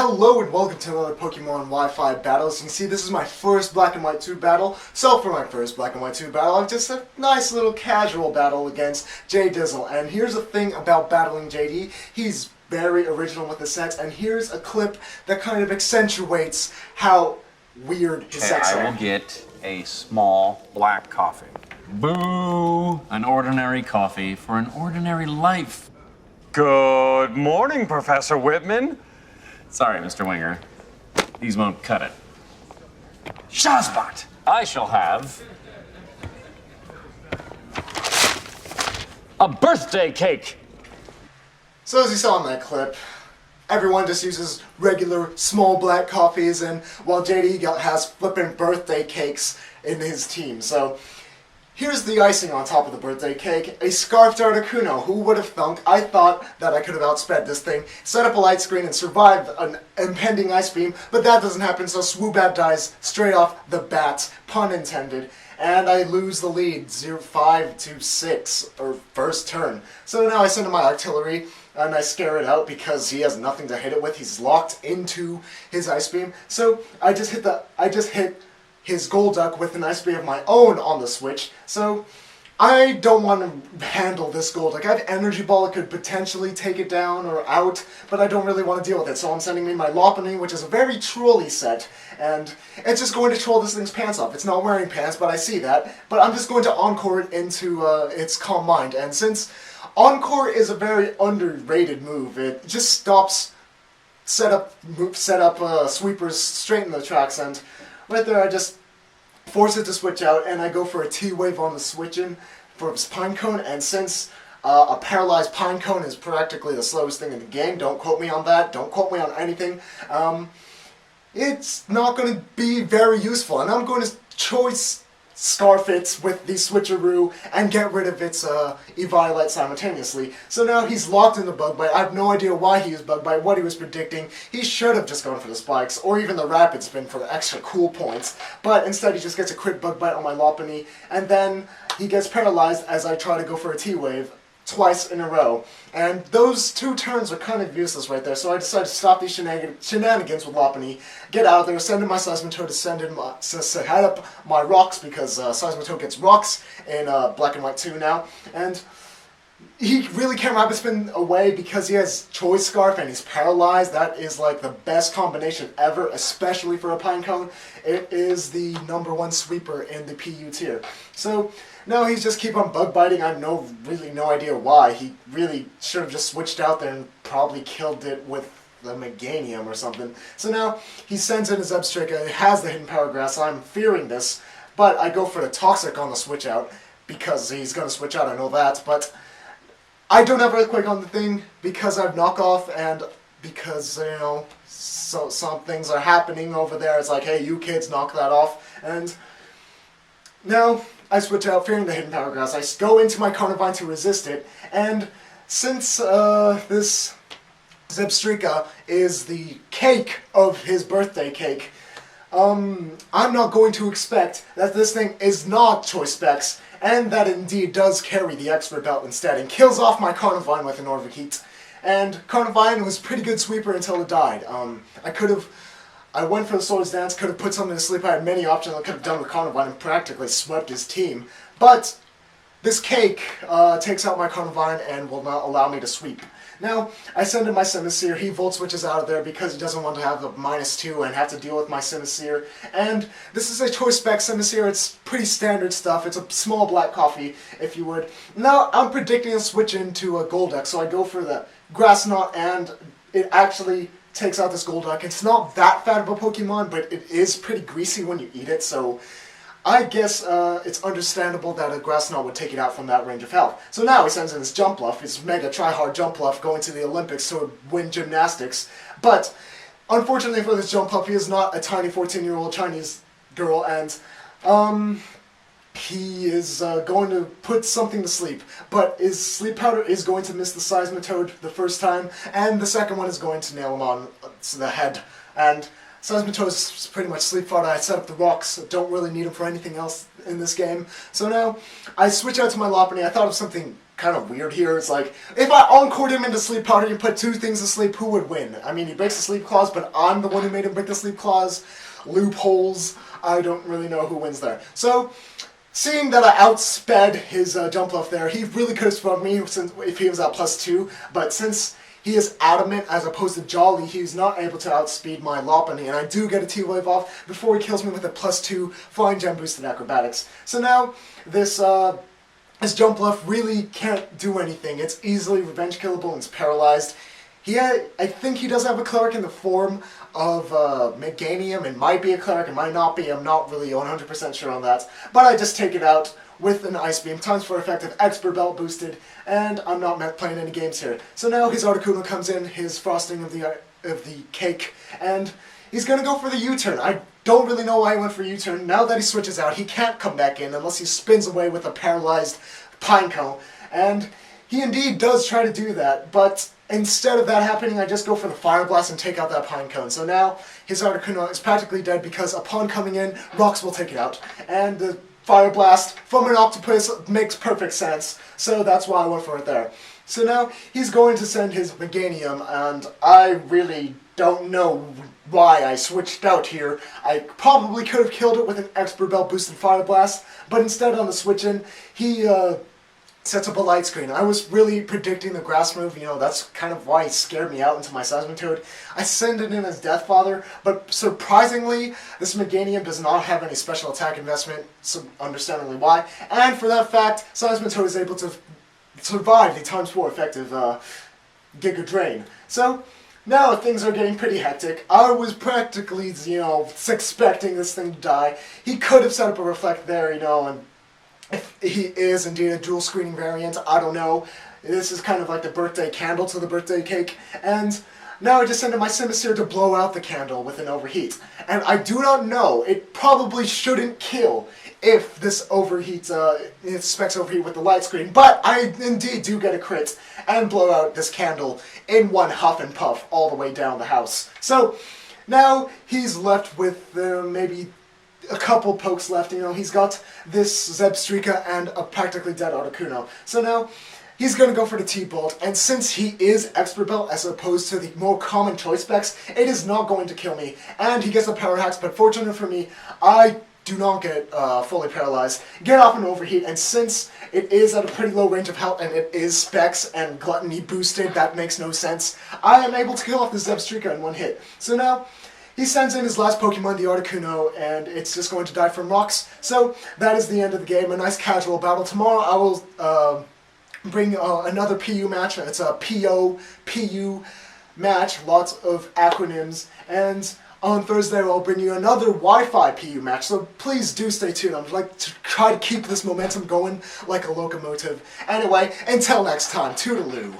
Hello and welcome to another Pokemon Wi-Fi battle. As you can see, this is my first Black and White 2 battle. So for my first Black and White 2 battle, I've just a nice little casual battle against J Dizzle. And here's the thing about battling JD. He's very original with the sets, and here's a clip that kind of accentuates how weird his sets are. I will get a small black coffee. Boo! An ordinary coffee for an ordinary life. Good morning, Professor Whitman. Sorry, Mr. Winger. These won't cut it. Shazbot! I shall have a birthday cake! So as you saw in that clip, everyone just uses regular small black coffees, and while JD has flippin' birthday cakes in his team. So here's the icing on top of the birthday cake, a Scarfed Articuno. Who would have thunk? I thought that I could have outsped this thing, set up a light screen, and survived an impending ice beam, but that doesn't happen, so Swoobat dies straight off the bat, pun intended, and I lose the lead, 5 to 6, or first turn. So now I send in my artillery, and I scare it out because he has nothing to hit it with. He's locked into his ice beam. So I just hit his Golduck with an ice beam of my own on the switch. So I don't want to handle this Golduck. I have Energy Ball that could potentially take it down or out, but I don't really want to deal with it. So I'm sending in my Lopunny, which is a very trolly set, and it's just going to troll this thing's pants off. It's not wearing pants, but I see that. But I'm just going to Encore it into its Calm Mind, and since Encore is a very underrated move, it just stops set up sweepers straight in the tracks, and right there I just force it to switch out, and I go for a T-Wave on the switch-in for his Pinecone, and since a paralyzed Pinecone is practically the slowest thing in the game, don't quote me on that, don't quote me on anything, it's not going to be very useful, and I'm going to choice Scarf it with the Switcheroo and get rid of its Eviolite simultaneously. So now he's locked in the Bug Bite. I have no idea why he used Bug Bite, what he was predicting. He should have just gone for the Spikes, or even the Rapid Spin for the extra cool points. But instead he just gets a crit Bug Bite on my Lopunny, and then he gets paralyzed as I try to go for a T-Wave twice in a row. And those two turns are kind of useless right there, so I decided to stop these shenanigans with Lopunny, get out there, send in my Seismitoad to send in my, to head up my rocks, because Seismitoad gets rocks in Black and White 2 now, and he really can't Rapid Spin away because he has Choice Scarf and he's paralyzed. That is like the best combination ever, especially for a Pinecone. It is the #1 sweeper in the PU tier. So now he's just keep on bug biting. I have really no idea why. He really should have just switched out there and probably killed it with the Meganium or something. So now he sends in his Zebstrika. It has the Hidden Power Grass. I'm fearing this, but I go for the Toxic on the switch out because he's going to switch out. I know that, but I don't have Earthquake on the thing because I have Knockoff, and because, you know, so some things are happening over there. It's like, hey, you kids, knock that off. And now I switch out, fearing the Hidden Power Grass. I go into my Carnivine to resist it, and since this Zebstrika is the cake of his birthday cake, I'm not going to expect that this thing is not Choice Specs, and that it indeed does carry the Expert Belt instead, and kills off my Carnivine with an Orvikite. And Carnivine was a pretty good sweeper until it died. I went for the Swords Dance, could have put something to sleep. I had many options I could have done with Carnivine and practically swept his team. But this cake takes out my Carnivine and will not allow me to sweep. Now, I send in my Simisear. He Volt Switches out of there because he doesn't want to have the -2 and have to deal with my Simisear. And this is a Choice Spec Simisear. It's pretty standard stuff. It's a small black coffee, if you would. Now, I'm predicting a switch into a Golduck, so I go for the Grass Knot, and it actually takes out this Golduck. It's not that fat of a Pokemon, but it is pretty greasy when you eat it, so I guess it's understandable that a Grass Knot would take it out from that range of health. So now he sends in his Jump Bluff, his Mega Tryhard Jump Bluff, going to the Olympics to win gymnastics. But unfortunately for this Jump Bluff, he is not a tiny 14-year-old Chinese girl, and he is going to put something to sleep. But his Sleep Powder is going to miss the Seismitoad the first time, and the second one is going to nail him on the head. And Seismitoad is pretty much sleep fodder. I set up the rocks, don't really need him for anything else in this game. So now, I switch out to my Lopunny. I thought of something kind of weird here. It's like, if I encored him into sleep powder and put two things to sleep, who would win? I mean, he breaks the sleep clause, but I'm the one who made him break the sleep clause. Loopholes. I don't really know who wins there. So, seeing that I outsped his jump bluff there, he really could have sprung me if he was at +2, but since he is adamant as opposed to jolly, he's not able to outspeed my Lopunny, and I do get a T-Wave off before he kills me with a +2 Flying Gem boosted acrobatics. So now, this jump bluff really can't do anything. It's easily revenge killable and it's paralyzed. I think he does have a cleric in the form of Meganium. It might be a cleric, it might not be. I'm not really 100% sure on that. But I just take it out with an Ice Beam, times 4 effective, Expert Belt boosted, and I'm not playing any games here. So now his Articuno comes in, his frosting of the cake, and he's gonna go for the U-turn. I don't really know why he went for U-turn. Now that he switches out, he can't come back in unless he spins away with a paralyzed Pineco, and he indeed does try to do that, but instead of that happening, I just go for the Fire Blast and take out that Pinecone. So now, his Articuno is practically dead because upon coming in, Rocks will take it out. And the Fire Blast from an Octopus makes perfect sense, so that's why I went for it there. So now, he's going to send his Meganium, and I really don't know why I switched out here. I probably could have killed it with an Expert Belt boosted Fire Blast, but instead on the switch-in, he sets up a light screen. I was really predicting the grass move, that's kind of why he scared me out into my Seismitoad. I send it in as Deathfather, but surprisingly, this Meganium does not have any special attack investment, so understandably why, and for that fact, Seismitoad is able to survive the times 4 effective Giga Drain. So, now things are getting pretty hectic. I was practically, expecting this thing to die. He could have set up a Reflect there, and if he is indeed a dual screening variant, I don't know. This is kind of like the birthday candle to the birthday cake. And now I just send in my Simisear to blow out the candle with an overheat. And I do not know, it probably shouldn't kill if this overheats, it specs overheat with the light screen, but I indeed do get a crit and blow out this candle in one huff and puff all the way down the house. So now he's left with maybe a couple pokes left. He's got this Zebstrika and a practically dead Articuno. So now he's going to go for the T-Bolt, and since he is Expert Belt as opposed to the more common choice specs, it is not going to kill me. And he gets the Power Hacks, but fortunately for me, I do not get fully paralyzed, get off an overheat, and since it is at a pretty low range of health and it is specs and gluttony boosted, that makes no sense, I am able to kill off the Zebstrika in one hit. So now, he sends in his last Pokemon, the Articuno, and it's just going to die from rocks. So that is the end of the game, a nice casual battle. Tomorrow I will bring another PU match. It's a PU match, lots of acronyms, and on Thursday I'll bring you another Wi-Fi PU match, so please do stay tuned. I'd like to try to keep this momentum going like a locomotive. Anyway, until next time, toodaloo.